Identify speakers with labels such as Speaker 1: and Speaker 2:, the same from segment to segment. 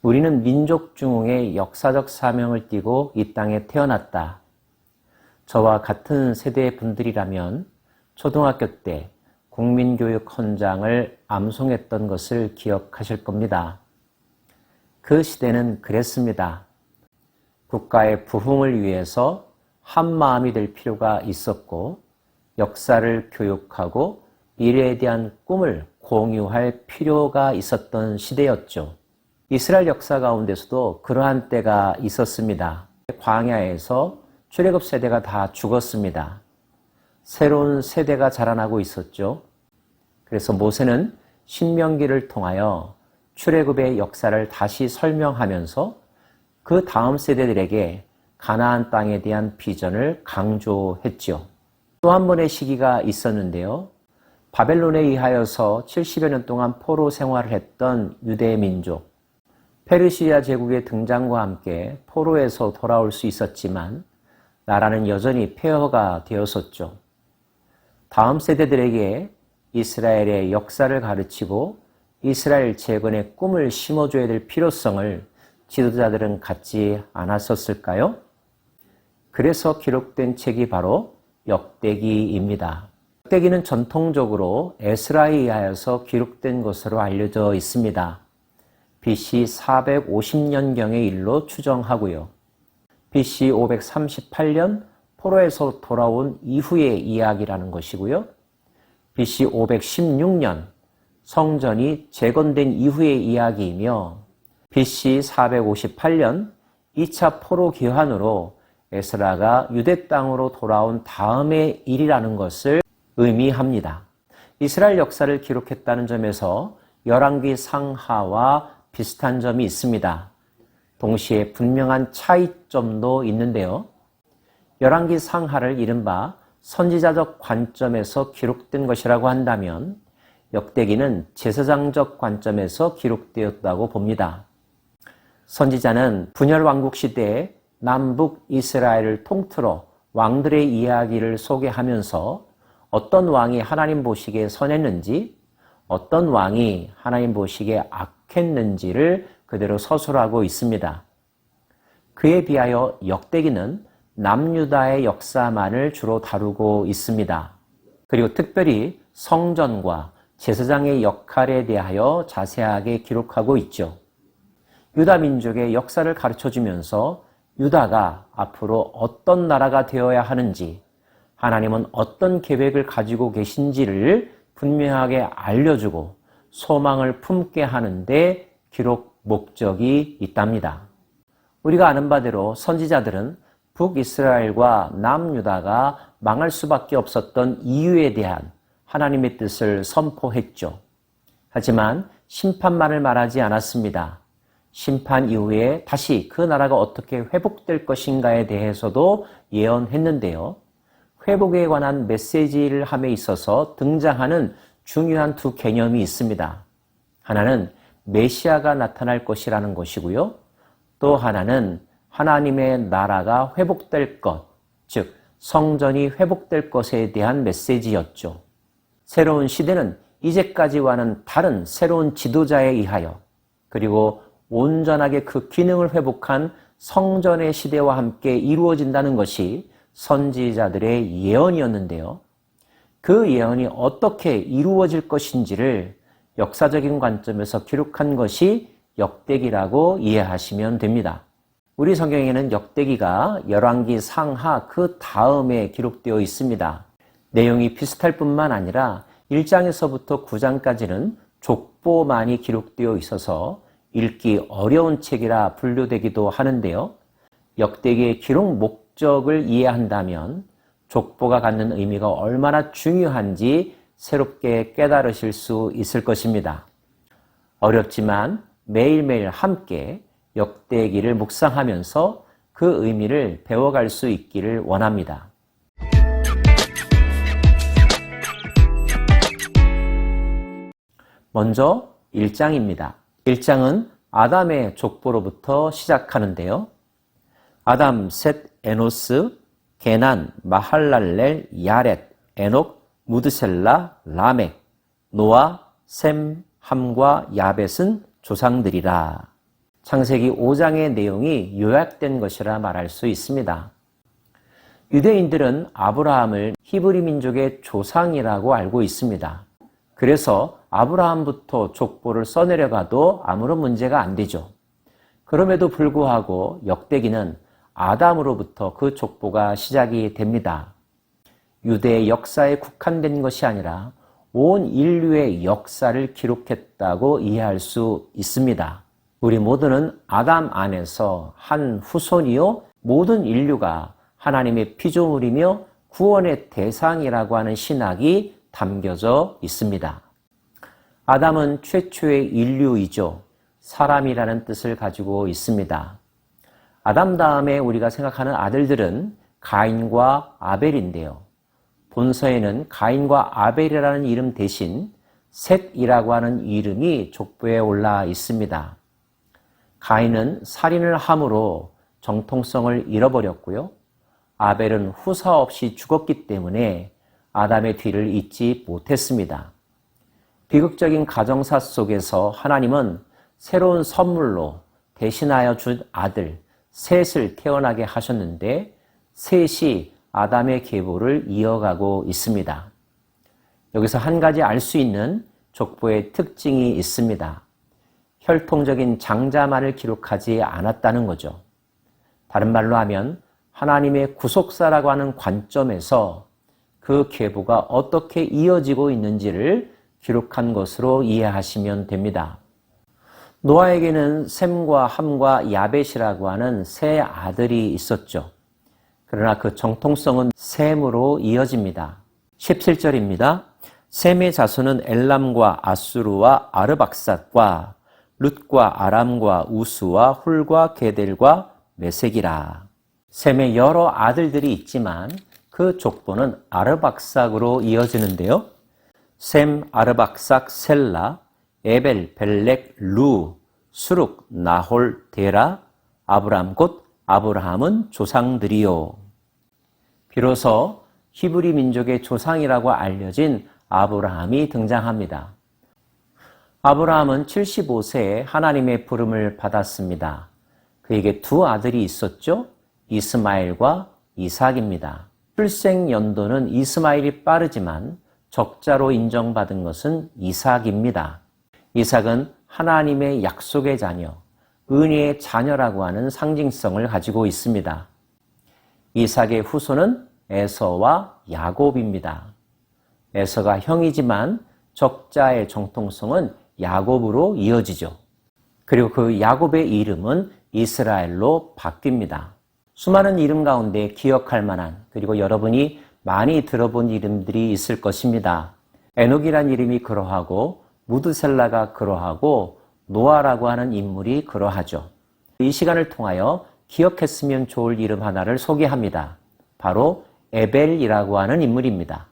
Speaker 1: 우리는 민족 중흥의 역사적 사명을 띠고 이 땅에 태어났다. 저와 같은 세대의 분들이라면 초등학교 때 국민교육 헌장을 암송했던 것을 기억하실 겁니다. 그 시대는 그랬습니다. 국가의 부흥을 위해서 한마음이 될 필요가 있었고 역사를 교육하고 미래에 대한 꿈을 공유할 필요가 있었던 시대였죠. 이스라엘 역사 가운데서도 그러한 때가 있었습니다. 광야에서 출애굽 세대가 다 죽었습니다. 새로운 세대가 자라나고 있었죠. 그래서 모세는 신명기를 통하여 출애굽의 역사를 다시 설명하면서 그 다음 세대들에게 가나안 땅에 대한 비전을 강조했죠. 또 한 번의 시기가 있었는데요. 바벨론에 의하여서 70여 년 동안 포로 생활을 했던 유대 민족, 페르시아 제국의 등장과 함께 포로에서 돌아올 수 있었지만 나라는 여전히 폐허가 되었었죠. 다음 세대들에게 이스라엘의 역사를 가르치고 이스라엘 재건의 꿈을 심어줘야 될 필요성을 지도자들은 갖지 않았었을까요? 그래서 기록된 책이 바로 역대기입니다. 역대기는 전통적으로 에스라에 의하여서 기록된 것으로 알려져 있습니다. BC 450년경의 일로 추정하고요. BC 538년 포로에서 돌아온 이후의 이야기라는 것이고요. BC 516년 성전이 재건된 이후의 이야기이며 BC 458년 2차 포로 귀환으로 에스라가 유대 땅으로 돌아온 다음의 일이라는 것을 의미합니다. 이스라엘 역사를 기록했다는 점에서 열왕기 상하와 비슷한 점이 있습니다. 동시에 분명한 차이점도 있는데요. 열왕기 상하를 이른바 선지자적 관점에서 기록된 것이라고 한다면 역대기는 제사장적 관점에서 기록되었다고 봅니다. 선지자는 분열 왕국 시대에 남북 이스라엘을 통틀어 왕들의 이야기를 소개하면서 어떤 왕이 하나님 보시기에 선했는지 어떤 왕이 하나님 보시기에 악했는지를 그대로 서술하고 있습니다. 그에 비하여 역대기는 남유다의 역사만을 주로 다루고 있습니다. 그리고 특별히 성전과 제사장의 역할에 대하여 자세하게 기록하고 있죠. 유다 민족의 역사를 가르쳐주면서 유다가 앞으로 어떤 나라가 되어야 하는지, 하나님은 어떤 계획을 가지고 계신지를 분명하게 알려주고 소망을 품게 하는데 기록 목적이 있답니다. 우리가 아는 바대로 선지자들은 북이스라엘과 남유다가 망할 수밖에 없었던 이유에 대한 하나님의 뜻을 선포했죠. 하지만 심판만을 말하지 않았습니다. 심판 이후에 다시 그 나라가 어떻게 회복될 것인가에 대해서도 예언했는데요. 회복에 관한 메시지를 함에 있어서 등장하는 중요한 두 개념이 있습니다. 하나는 메시아가 나타날 것이라는 것이고요. 또 하나는 하나님의 나라가 회복될 것, 즉 성전이 회복될 것에 대한 메시지였죠. 새로운 시대는 이제까지와는 다른 새로운 지도자에 의하여 그리고 온전하게 그 기능을 회복한 성전의 시대와 함께 이루어진다는 것이 선지자들의 예언이었는데요. 그 예언이 어떻게 이루어질 것인지를 역사적인 관점에서 기록한 것이 역대기라고 이해하시면 됩니다. 우리 성경에는 역대기가 열왕기 상하 그 다음에 기록되어 있습니다. 내용이 비슷할 뿐만 아니라 1장에서부터 9장까지는 족보만이 기록되어 있어서 읽기 어려운 책이라 분류되기도 하는데요. 역대기의 기록 목적을 이해한다면 족보가 갖는 의미가 얼마나 중요한지 새롭게 깨달으실 수 있을 것입니다. 어렵지만 매일매일 함께 역대기를 묵상하면서 그 의미를 배워갈 수 있기를 원합니다. 먼저 1장입니다. 1장은 아담의 족보로부터 시작하는데요. 아담, 셋, 에노스, 게난, 마할랄렐, 야렛, 에녹, 무드셀라, 라멕, 노아, 셈, 함과 야벳은 조상들이라. 창세기 5장의 내용이 요약된 것이라 말할 수 있습니다. 유대인들은 아브라함을 히브리 민족의 조상이라고 알고 있습니다. 그래서 아브라함부터 족보를 써내려가도 아무런 문제가 안 되죠. 그럼에도 불구하고 역대기는 아담으로부터 그 족보가 시작이 됩니다. 유대의 역사에 국한된 것이 아니라 온 인류의 역사를 기록했다고 이해할 수 있습니다. 우리 모두는 아담 안에서 한 후손이요 모든 인류가 하나님의 피조물이며 구원의 대상이라고 하는 신학이 담겨져 있습니다. 아담은 최초의 인류이죠. 사람이라는 뜻을 가지고 있습니다. 아담 다음에 우리가 생각하는 아들들은 가인과 아벨인데요. 본서에는 가인과 아벨이라는 이름 대신 셋이라고 하는 이름이 족보에 올라 있습니다. 가인은 살인을 함으로 정통성을 잃어버렸고요. 아벨은 후사 없이 죽었기 때문에 아담의 뒤를 잇지 못했습니다. 비극적인 가정사 속에서 하나님은 새로운 선물로 대신하여 준 아들 셋을 태어나게 하셨는데 셋이 아담의 계보를 이어가고 있습니다. 여기서 한 가지 알 수 있는 족보의 특징이 있습니다. 혈통적인 장자만을 기록하지 않았다는 거죠. 다른 말로 하면 하나님의 구속사라고 하는 관점에서 그 계보가 어떻게 이어지고 있는지를 기록한 것으로 이해하시면 됩니다. 노아에게는 셈과 함과 야벳이라고 하는 세 아들이 있었죠. 그러나 그 정통성은 셈으로 이어집니다. 17절입니다. 셈의 자손은 엘람과 아수르와 아르박삿과 룻과 아람과 우스와 훌과 게델과 메색이라. 셈의 여러 아들들이 있지만 그 족보는 아르박삭으로 이어지는데요. 셈, 아르박삭, 셀라, 에벨, 벨렉, 루, 수룩, 나홀, 데라, 아브람 곧 아브라함은 조상들이요. 비로소 히브리 민족의 조상이라고 알려진 아브라함이 등장합니다. 아브라함은 75세에 하나님의 부름을 받았습니다. 그에게 두 아들이 있었죠. 이스마엘과 이삭입니다. 출생 연도는 이스마엘이 빠르지만 적자로 인정받은 것은 이삭입니다. 이삭은 하나님의 약속의 자녀, 은혜의 자녀라고 하는 상징성을 가지고 있습니다. 이삭의 후손은 에서와 야곱입니다. 에서가 형이지만 적자의 정통성은 야곱으로 이어지죠. 그리고 그 야곱의 이름은 이스라엘로 바뀝니다. 수많은 이름 가운데 기억할 만한 그리고 여러분이 많이 들어본 이름들이 있을 것입니다. 에녹이란 이름이 그러하고 무드셀라가 그러하고 노아라고 하는 인물이 그러하죠. 이 시간을 통하여 기억했으면 좋을 이름 하나를 소개합니다. 바로 에벨이라고 하는 인물입니다.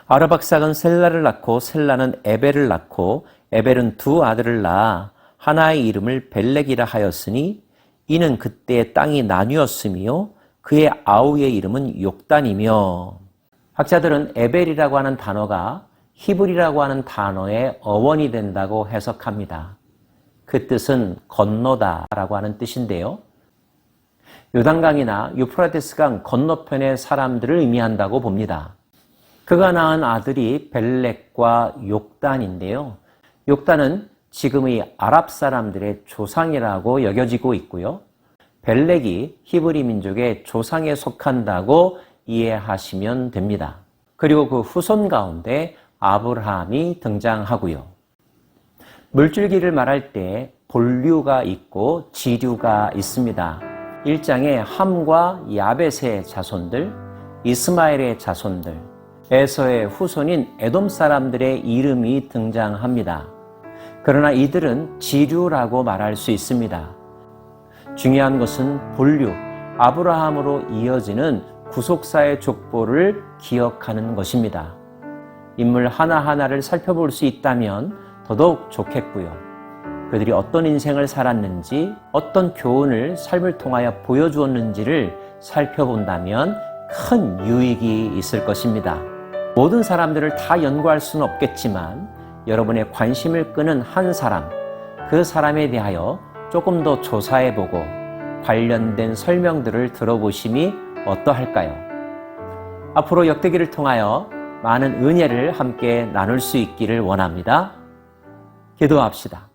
Speaker 1: 아르박삭은 셀라를 낳고 셀라는 에벨을 낳고 에벨은 두 아들을 낳아 하나의 이름을 벨렉이라 하였으니 이는 그때 땅이 나뉘었으며 그의 아우의 이름은 욕단이며. 학자들은 에벨이라고 하는 단어가 히브리라고 하는 단어의 어원이 된다고 해석합니다. 그 뜻은 건너다라고 하는 뜻인데요. 요단강이나 유프라테스강 건너편의 사람들을 의미한다고 봅니다. 그가 낳은 아들이 벨렉과 욕단인데요. 욕단은 지금의 아랍 사람들의 조상이라고 여겨지고 있고요. 벨렉이 히브리 민족의 조상에 속한다고 이해하시면 됩니다. 그리고 그 후손 가운데 아브라함이 등장하고요. 물줄기를 말할 때 본류가 있고 지류가 있습니다. 1장에 함과 야벳의 자손들, 이스마엘의 자손들, 에서의 후손인 에돔 사람들의 이름이 등장합니다. 그러나 이들은 지류라고 말할 수 있습니다. 중요한 것은 본류, 아브라함으로 이어지는 구속사의 족보를 기억하는 것입니다. 인물 하나하나를 살펴볼 수 있다면 더더욱 좋겠고요. 그들이 어떤 인생을 살았는지, 어떤 교훈을 삶을 통하여 보여주었는지를 살펴본다면 큰 유익이 있을 것입니다. 모든 사람들을 다 연구할 수는 없겠지만 여러분의 관심을 끄는 한 사람, 그 사람에 대하여 조금 더 조사해보고 관련된 설명들을 들어보심이 어떠할까요? 앞으로 역대기를 통하여 많은 은혜를 함께 나눌 수 있기를 원합니다. 기도합시다.